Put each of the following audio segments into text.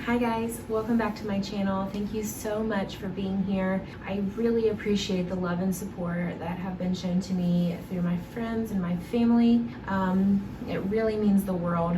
Hi guys, welcome back to my channel. Thank you so much for being here. I really appreciate the love and support that have been shown to me through my friends and my family. It really means the world.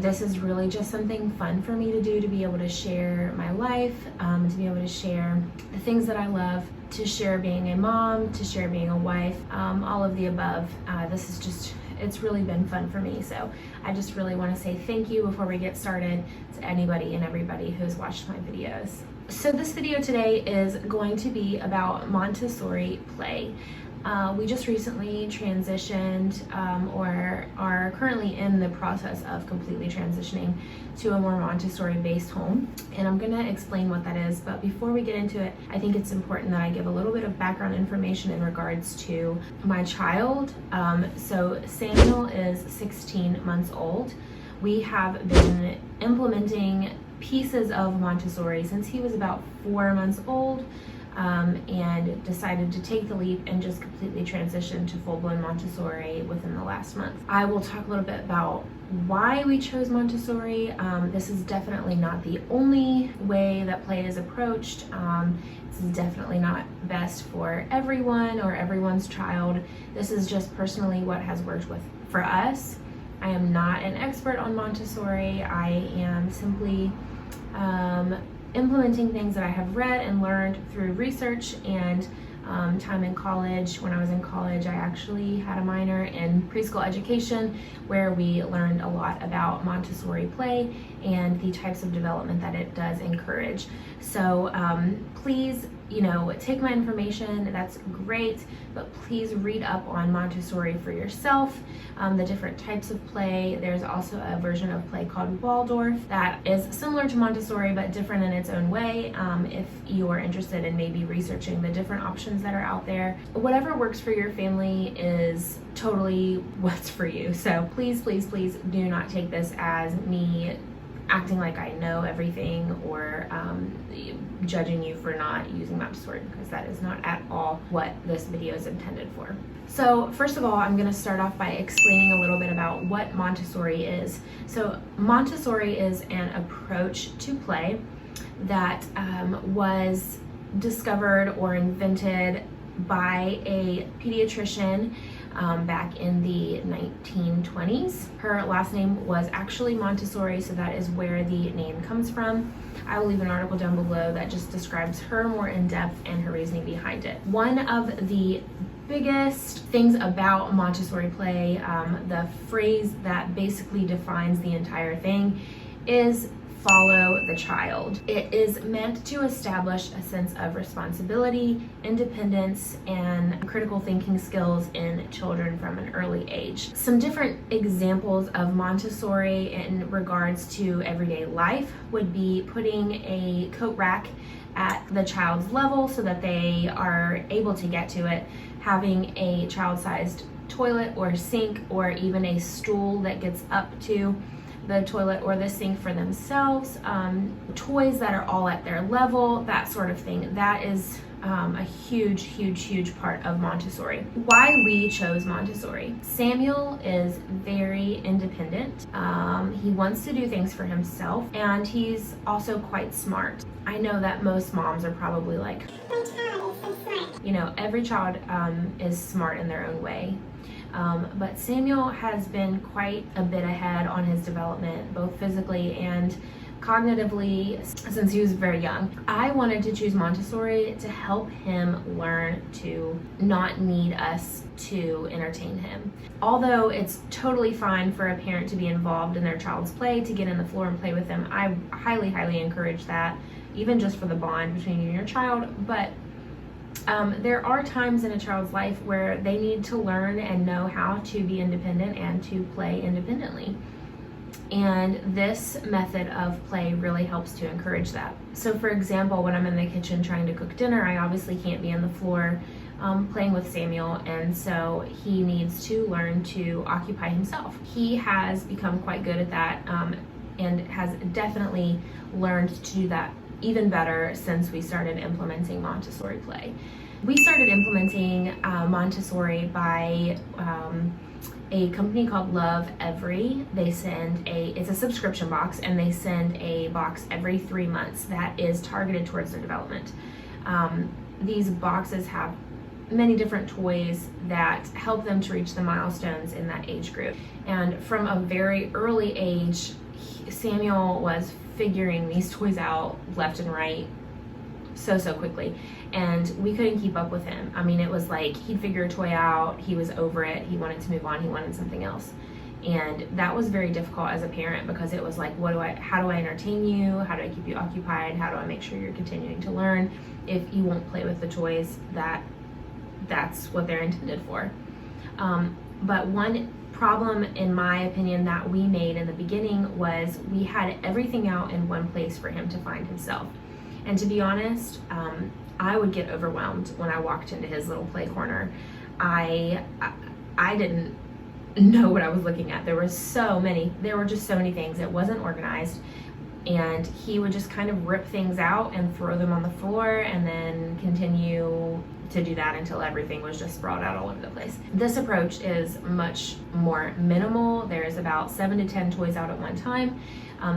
This is really just something fun for me to do, to be able to share my life, to be able to share the things that I love, to share being a mom, to share being a wife, all of the above. It's really been fun for me. So I just really want to say thank you before we get started to anybody and everybody who's watched my videos. So this video today is going to be about Montessori play. We just recently transitioned or are currently in the process of completely transitioning to a more Montessori based home. And I'm gonna explain what that is, but before we get into it, I think it's important that I give a little bit of background information in regards to my child. So Samuel is 16 months old. We have been implementing pieces of Montessori since he was about 4 months old. And decided to take the leap and just completely transition to full-blown Montessori within the last month. I will talk a little bit about why we chose Montessori. This is definitely not the only way that play is approached. This is definitely not best for everyone or everyone's child. This is just personally what has worked for us. I am not an expert on Montessori. I am simply implementing things that I have read and learned through research and time in college. When I was in college, I actually had a minor in preschool education where we learned a lot about Montessori play and the types of development that it does encourage. So please, take my information, that's great, but please read up on Montessori for yourself, the different types of play. There's also a version of play called Waldorf that is similar to Montessori but different in its own way. If you are interested in maybe researching the different options that are out there, whatever works for your family is totally what's for you. So please, please, please do not take this as me acting like I know everything or judging you for not using Montessori, because that is not at all what this video is intended for. So first of all, I'm going to start off by explaining a little bit about what Montessori is. So Montessori is an approach to play that was discovered or invented by a pediatrician back in the 1920s. Her last name was actually Montessori, so that is where the name comes from. I will leave an article down below that just describes her more in depth and her reasoning behind it. One of the biggest things about Montessori play, the phrase that basically defines the entire thing, is follow the child. It is meant to establish a sense of responsibility, independence, and critical thinking skills in children from an early age. Some different examples of Montessori in regards to everyday life would be putting a coat rack at the child's level so that they are able to get to it, having a child-sized toilet or sink, or even a stool that gets up to the toilet or the sink for themselves, toys that are all at their level, that sort of thing. That is a huge, huge, huge part of Montessori. Why we chose Montessori. Samuel is very independent. He wants to do things for himself, and he's also quite smart. I know that most moms are probably like, my child is so smart. Every child is smart in their own way. But Samuel has been quite a bit ahead on his development, both physically and cognitively, since he was very young. I wanted to choose Montessori to help him learn to not need us to entertain him. Although it's totally fine for a parent to be involved in their child's play, to get on the floor and play with them, I highly, highly encourage that, even just for the bond between you and your child. But there are times in a child's life where they need to learn and know how to be independent and to play independently. And this method of play really helps to encourage that. So for example, when I'm in the kitchen trying to cook dinner, I obviously can't be on the floor playing with Samuel, and so he needs to learn to occupy himself. He has become quite good at that and has definitely learned to do that even better since we started implementing Montessori play. We started implementing Montessori by a company called LOVEVERY. It's a subscription box, and they send a box every 3 months that is targeted towards their development. These boxes have many different toys that help them to reach the milestones in that age group. And from a very early age, Samuel was figuring these toys out left and right so quickly, and we couldn't keep up with him. I mean, it was like he'd figure a toy out, he was over it, he wanted to move on, he wanted something else. And that was very difficult as a parent, because it was like, how do I entertain you? How do I keep you occupied? How do I make sure you're continuing to learn if you won't play with the toys that's what they're intended for? But one problem, in my opinion, that we made in the beginning was we had everything out in one place for him to find himself. And to be honest, I would get overwhelmed when I walked into his little play corner. I didn't know what I was looking at. There were just so many things. It wasn't organized, and he would just kind of rip things out and throw them on the floor, and then continue to do that until everything was just sprawled out all over the place. This approach is much more minimal. There's about 7 to 10 toys out at one time.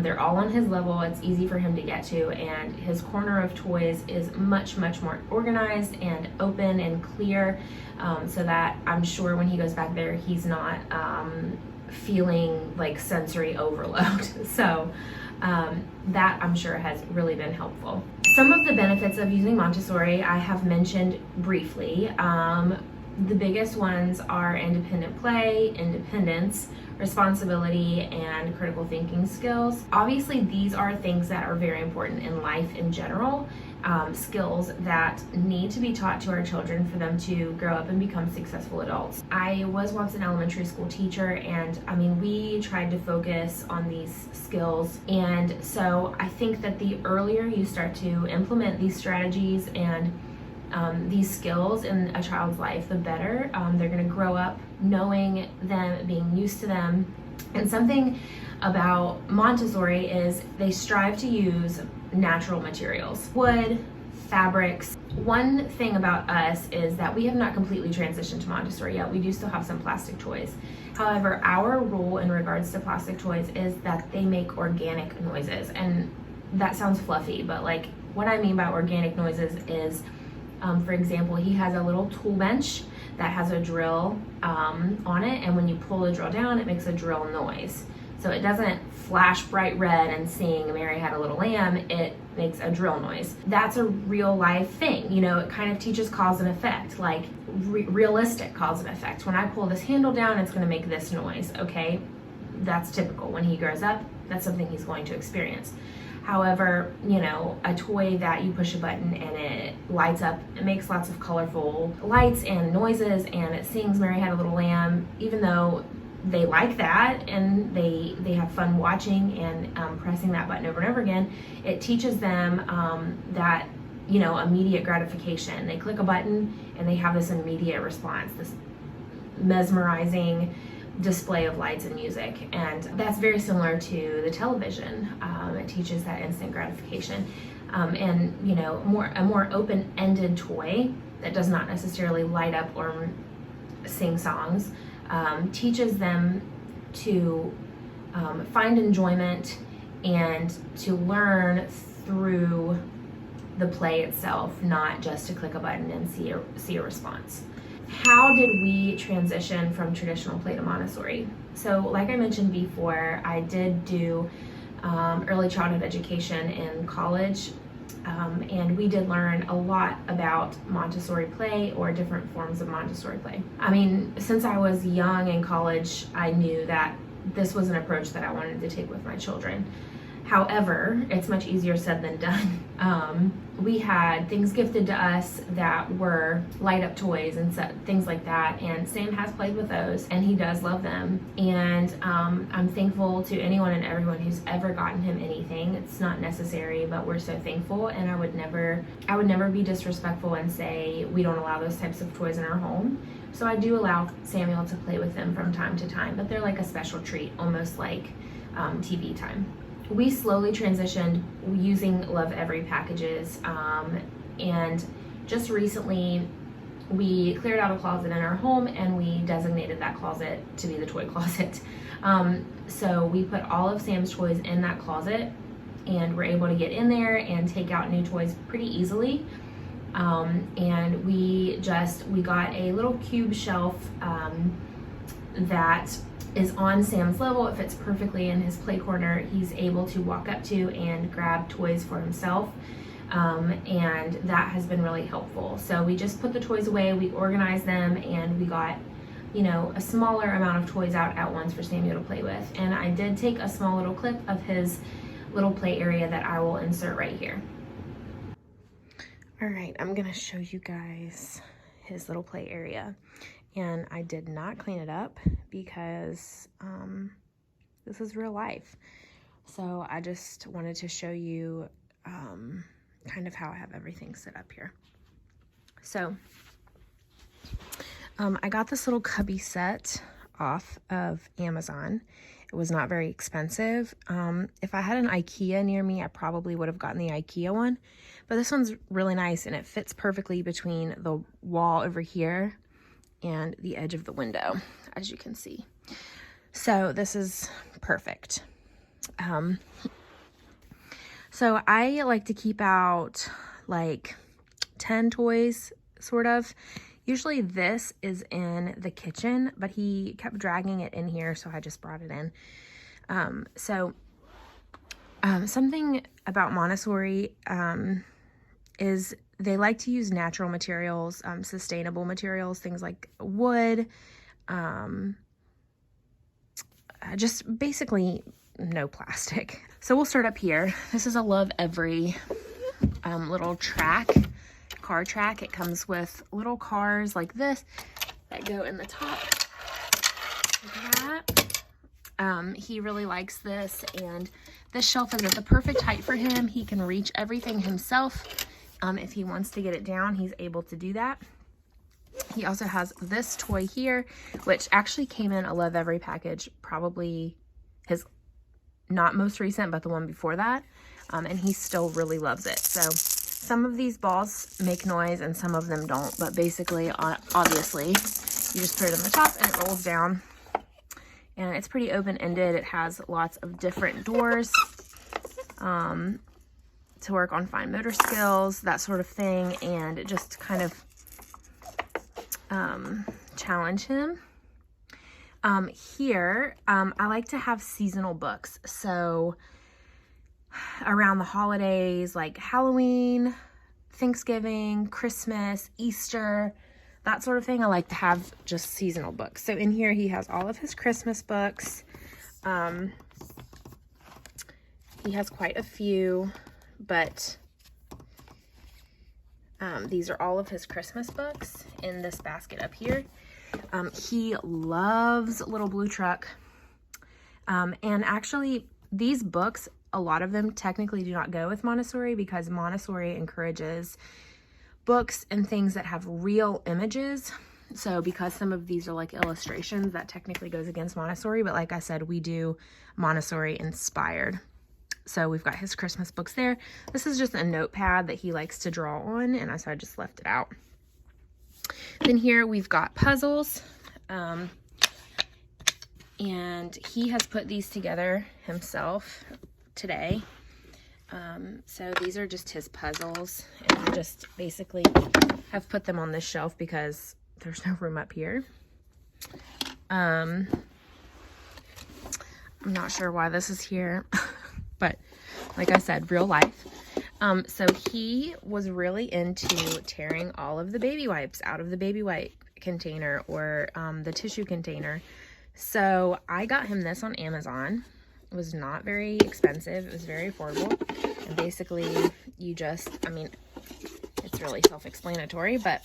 They're all on his level. It's easy for him to get to, and his corner of toys is much more organized and open and clear, so that I'm sure when he goes back there, he's not feeling like sensory overload. So that, I'm sure, has really been helpful. Some of the benefits of using Montessori I have mentioned briefly. The biggest ones are independent play, independence, responsibility, and critical thinking skills. Obviously, these are things that are very important in life in general, skills that need to be taught to our children for them to grow up and become successful adults. I was once an elementary school teacher, and I mean, we tried to focus on these skills. And so I think that the earlier you start to implement these strategies and these skills in a child's life, the better. They're going to grow up knowing them, being used to them. And something about Montessori is they strive to use natural materials, wood, fabrics. One thing about us is that we have not completely transitioned to Montessori yet. We do still have some plastic toys. However, our rule in regards to plastic toys is that they make organic noises. And that sounds fluffy, but like what I mean by organic noises is, for example, he has a little tool bench that has a drill on it, and when you pull the drill down, it makes a drill noise. So it doesn't flash bright red and sing "Mary Had a Little Lamb," it makes a drill noise. That's a real life thing. You know, it kind of teaches cause and effect, like realistic cause and effect. When I pull this handle down, it's going to make this noise. Okay, that's typical. When he grows up, that's something he's going to experience. However, you know, a toy that you push a button and it lights up, it makes lots of colorful lights and noises, and it sings "Mary Had a Little Lamb," even though they like that and they have fun watching and pressing that button over and over again, it teaches them that, you know, immediate gratification. They click a button and they have this immediate response, this mesmerizing display of lights and music. And that's very similar to the television. It teaches that instant gratification. And, you know, a more open-ended toy that does not necessarily light up or sing songs teaches them to find enjoyment and to learn through the play itself, not just to click a button and see a response. How did we transition from traditional play to Montessori? So like I mentioned before, I did do early childhood education in college, and we did learn a lot about Montessori play or different forms of Montessori play. I mean, since I was young in college, I knew that this was an approach that I wanted to take with my children. However, it's much easier said than done. We had things gifted to us that were light up toys and things like that, and Sam has played with those and he does love them. And I'm thankful to anyone and everyone who's ever gotten him anything. It's not necessary, but we're so thankful, and I would never be disrespectful and say we don't allow those types of toys in our home. So I do allow Samuel to play with them from time to time, but they're like a special treat, almost like TV time. We slowly transitioned using LOVEVERY packages, and just recently we cleared out a closet in our home and we designated that closet to be the toy closet. So we put all of Sam's toys in that closet, and we're able to get in there and take out new toys pretty easily. And we got a little cube shelf that is on Sam's level. It fits perfectly in his play corner. He's able to walk up to and grab toys for himself. And that has been really helpful. So we just put the toys away, we organized them, and we got, you know, a smaller amount of toys out at once for Samuel to play with. And I did take a small little clip of his little play area that I will insert right here. All right, I'm gonna show you guys his little play area. And I did not clean it up because this is real life. So I just wanted to show you kind of how I have everything set up here. So I got this little cubby set off of Amazon. It was not very expensive. If I had an IKEA near me, I probably would have gotten the IKEA one, but this one's really nice and it fits perfectly between the wall over here and the edge of the window, as you can see. So this is perfect. So I like to keep out like 10 toys, sort of. Usually this is in the kitchen, but he kept dragging it in here, so I just brought it in. Something about Montessori is they like to use natural materials, sustainable materials, things like wood, just basically no plastic. So we'll start up here. This is a LOVEVERY little car track. It comes with little cars like this that go in the top, like that. He really likes this, and this shelf is at the perfect height for him. He can reach everything himself. If he wants to get it down, he's able to do that. He also has this toy here, which actually came in a LOVEVERY package, probably his not most recent, but the one before that. And he still really loves it. So some of these balls make noise and some of them don't, but basically, obviously, you just put it on the top and it rolls down. And it's pretty open-ended. It has lots of different doors to work on fine motor skills, that sort of thing, and just kind of challenge him. Here, I like to have seasonal books. So around the holidays, like Halloween, Thanksgiving, Christmas, Easter, that sort of thing, I like to have just seasonal books. So in here, he has all of his Christmas books. He has quite a few, but these are all of his Christmas books in this basket up here. He loves Little Blue Truck. And actually, these books, a lot of them technically do not go with Montessori because Montessori encourages books and things that have real images. So because some of these are like illustrations, that technically goes against Montessori. But like I said, we do Montessori Inspired. So we've got his Christmas books there. This is just a notepad that he likes to draw on, and so I just left it out. Then here we've got puzzles. And he has put these together himself today. So these are just his puzzles, and I just basically have put them on this shelf because there's no room up here. I'm not sure why this is here, but like I said, real life. So he was really into tearing all of the baby wipes out of the baby wipe container or the tissue container. So I got him this on Amazon. It was not very expensive. It was very affordable. And basically you just, I mean, it's really self-explanatory, but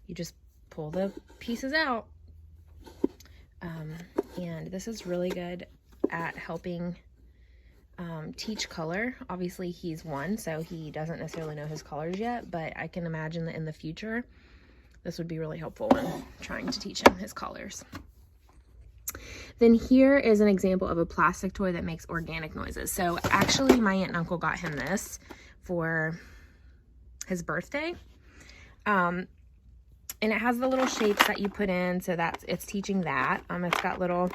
you just pull the pieces out. And this is really good at helping teach color. Obviously he's 1, so he doesn't necessarily know his colors yet, but I can imagine that in the future this would be really helpful in trying to teach him his colors. Then here is an example of a plastic toy that makes organic noises. So actually my aunt and uncle got him this for his birthday. And it has the little shapes that you put in, so it's teaching that. It's got little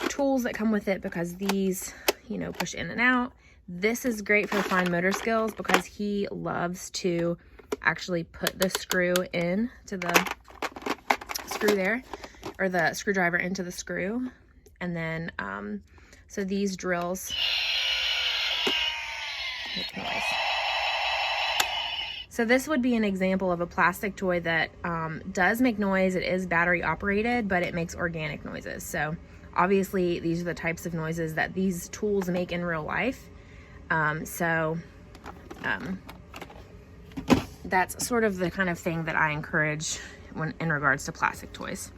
tools that come with it because these, you know, push in and out. This is great for fine motor skills because he loves to actually put the screw in to the screw there, or the screwdriver into the screw. And then, so these drills make noise. So this would be an example of a plastic toy that does make noise. It is battery operated, but it makes organic noises. So obviously these are the types of noises that these tools make in real life. That's sort of the kind of thing that I encourage when in regards to plastic toys.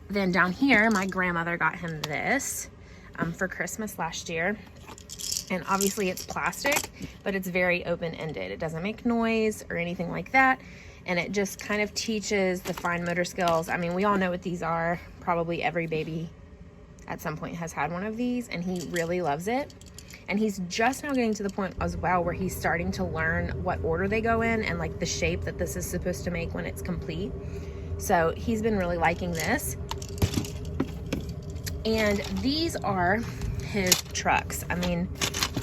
Then down here, my grandmother got him this for Christmas last year. And obviously it's plastic, but it's very open-ended. It doesn't make noise or anything like that. And it just kind of teaches the fine motor skills. I mean, we all know what these are. Probably every baby at some point has had one of these, and he really loves it. And he's just now getting to the point as well where he's starting to learn what order they go in and like the shape that this is supposed to make when it's complete. So he's been really liking this. And these are his trucks. I mean,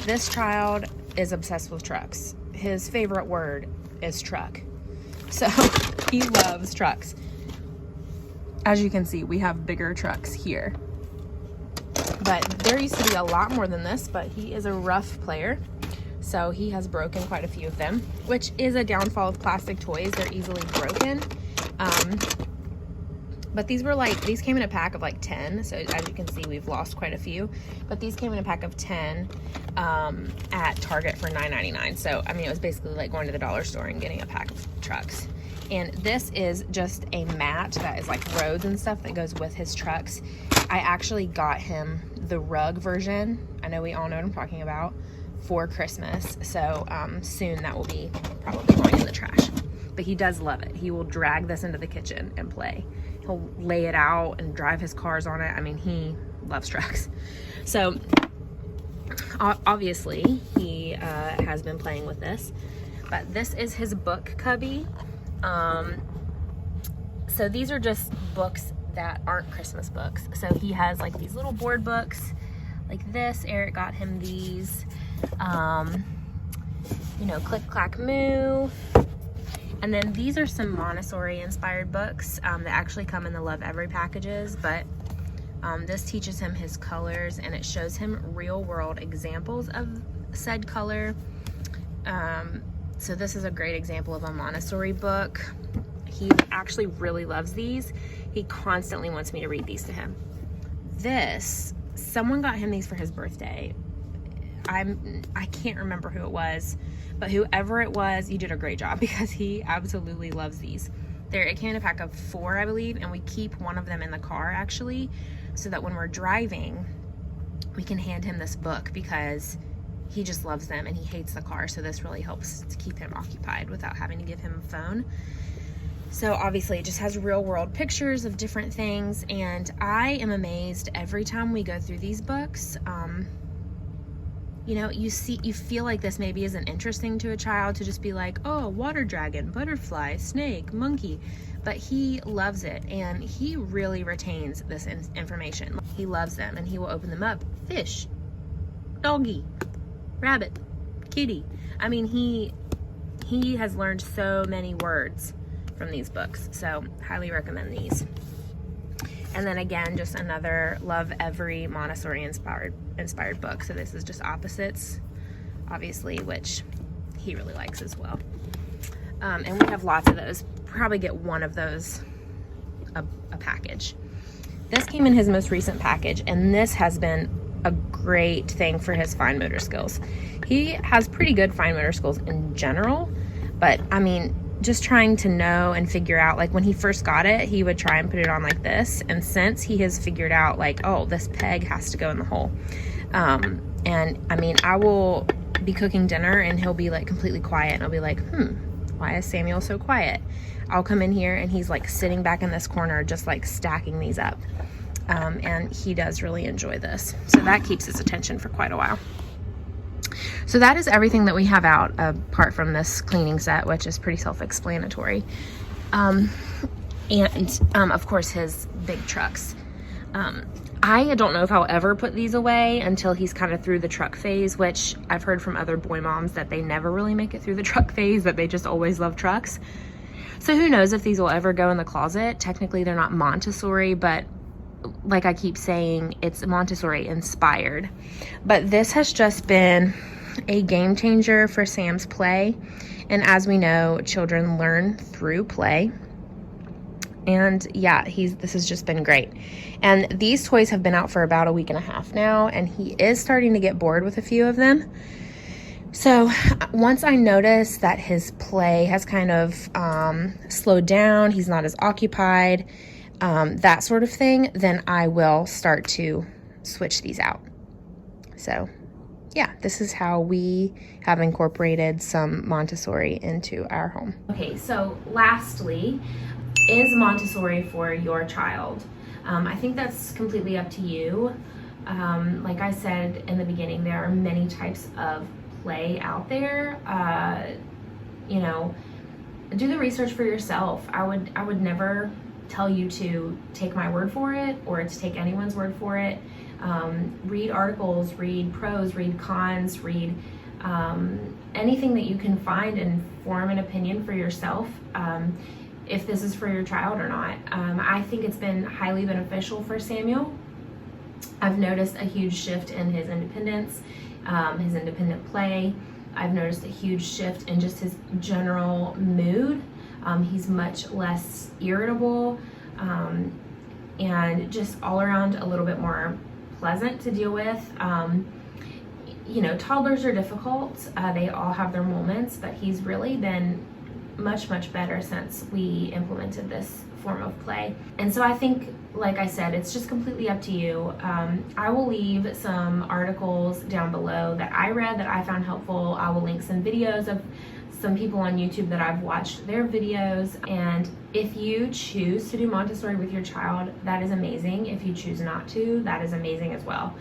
this child is obsessed with trucks. His favorite word is truck. So he loves trucks. As you can see, we have bigger trucks here. But there used to be a lot more than this, but he is a rough player. So he has broken quite a few of them, which is a downfall of plastic toys. They're easily broken. But these came in a pack of like 10. So as you can see, we've lost quite a few. But these came in a pack of 10 at Target for $9.99. So, I mean, it was basically like going to the dollar store and getting a pack of trucks. And this is just a mat that is like roads and stuff that goes with his trucks. I actually got him the rug version. I know we all know what I'm talking about, for Christmas. So soon that will be probably going in the trash. But he does love it. He will drag this into the kitchen and play. He'll lay it out and drive his cars on it. I mean, he loves trucks. So obviously he has been playing with this. But this is his book cubby. So these are just books that aren't Christmas books. So he has like these little board books like this. Eric got him these, you know, Click Clack Moo. And then these are some Montessori inspired books that actually come in the LOVEVERY packages, but this teaches him his colors and it shows him real world examples of said color. So this is a great example of a Montessori book. He actually really loves these. He constantly wants me to read these to him. Someone got him these for his birthday. I can't remember who it was, but whoever it was, you did a great job because he absolutely loves these. It came in a pack of 4, I believe, and we keep one of them in the car actually, so that when we're driving, we can hand him this book because he just loves them and he hates the car. So this really helps to keep him occupied without having to give him a phone. So obviously it just has real world pictures of different things. And I am amazed every time we go through these books. You know, you feel like this maybe isn't interesting to a child to just be like, oh, water dragon, butterfly, snake, monkey. But he loves it and he really retains this information. He loves them and he will open them up. Fish, doggy, rabbit, kitty. I mean, he has learned so many words from these books, so highly recommend these. And then again, just another LOVEVERY Montessori inspired book. So this is just opposites, obviously, which he really likes as well. And we have lots of those. Probably get one of those a package. This came in his most recent package, and this has been a great thing for his fine motor skills. He has pretty good fine motor skills in general, but I mean, just trying to know and figure out, like when he first got it, he would try and put it on like this. And since he has figured out like, oh, this peg has to go in the hole. And I mean, I will be cooking dinner and he'll be like completely quiet and I'll be like, why is Samuel so quiet? I'll come in here and he's like sitting back in this corner, just like stacking these up. And he does really enjoy this. So that keeps his attention for quite a while. So that is everything that we have out, apart from this cleaning set, which is pretty self-explanatory. Of course, his big trucks. I don't know if I'll ever put these away until he's kind of through the truck phase, which I've heard from other boy moms that they never really make it through the truck phase, that they just always love trucks. So who knows if these will ever go in the closet. Technically, they're not Montessori, but like I keep saying, it's Montessori Inspired. But this has just been a game changer for Sam's play. And as we know, children learn through play. And yeah, this has just been great. And these toys have been out for about a week and a half now, and he is starting to get bored with a few of them. So once I notice that his play has kind of slowed down, he's not as occupied, that sort of thing, then I will start to switch these out. So yeah, this is how we have incorporated some Montessori into our home. Okay, so lastly, is Montessori for your child? I think that's completely up to you. Like I said in the beginning, there are many types of play out there. You know, do the research for yourself. I would never tell you to take my word for it or to take anyone's word for it. Read articles, read pros, read cons, read anything that you can find and form an opinion for yourself. If this is for your child or not. I think it's been highly beneficial for Samuel. I've noticed a huge shift in his independence, his independent play. I've noticed a huge shift in just his general mood. He's much less irritable, and just all around a little bit more pleasant to deal with. You know, toddlers are difficult. They all have their moments, but he's really been much better since we implemented this form of play. And so I think, like I said, it's just completely up to you. I will leave some articles down below that I read that I found helpful. I will link some videos of some people on YouTube that I've watched their videos. And if you choose to do Montessori with your child, that is amazing. If you choose not to, that is amazing as well.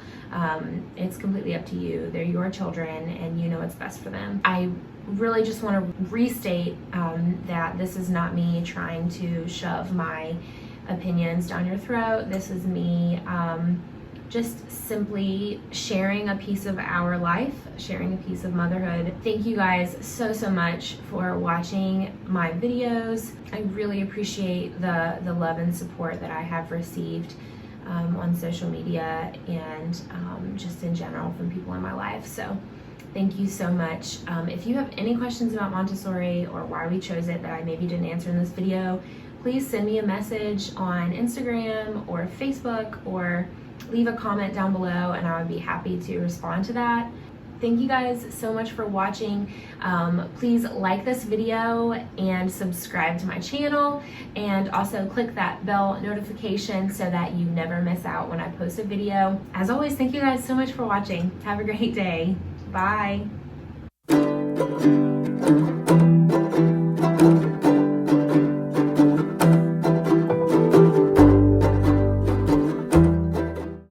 It's completely up to you. They're your children and you know what's best for them. I really just want to restate that this is not me trying to shove my opinions down your throat. This is me just simply sharing a piece of our life, sharing a piece of motherhood. Thank you guys so much for watching my videos. I really appreciate the love and support that I have received on social media and just in general from people in my life. So thank you so much. If you have any questions about Montessori or why we chose it that I maybe didn't answer in this video, please send me a message on Instagram or Facebook or leave a comment down below and I would be happy to respond to that. Thank you guys so much for watching. Please like this video and subscribe to my channel, and also click that bell notification so that you never miss out when I post a video. As always, thank you guys so much for watching. Have a great day. Bye.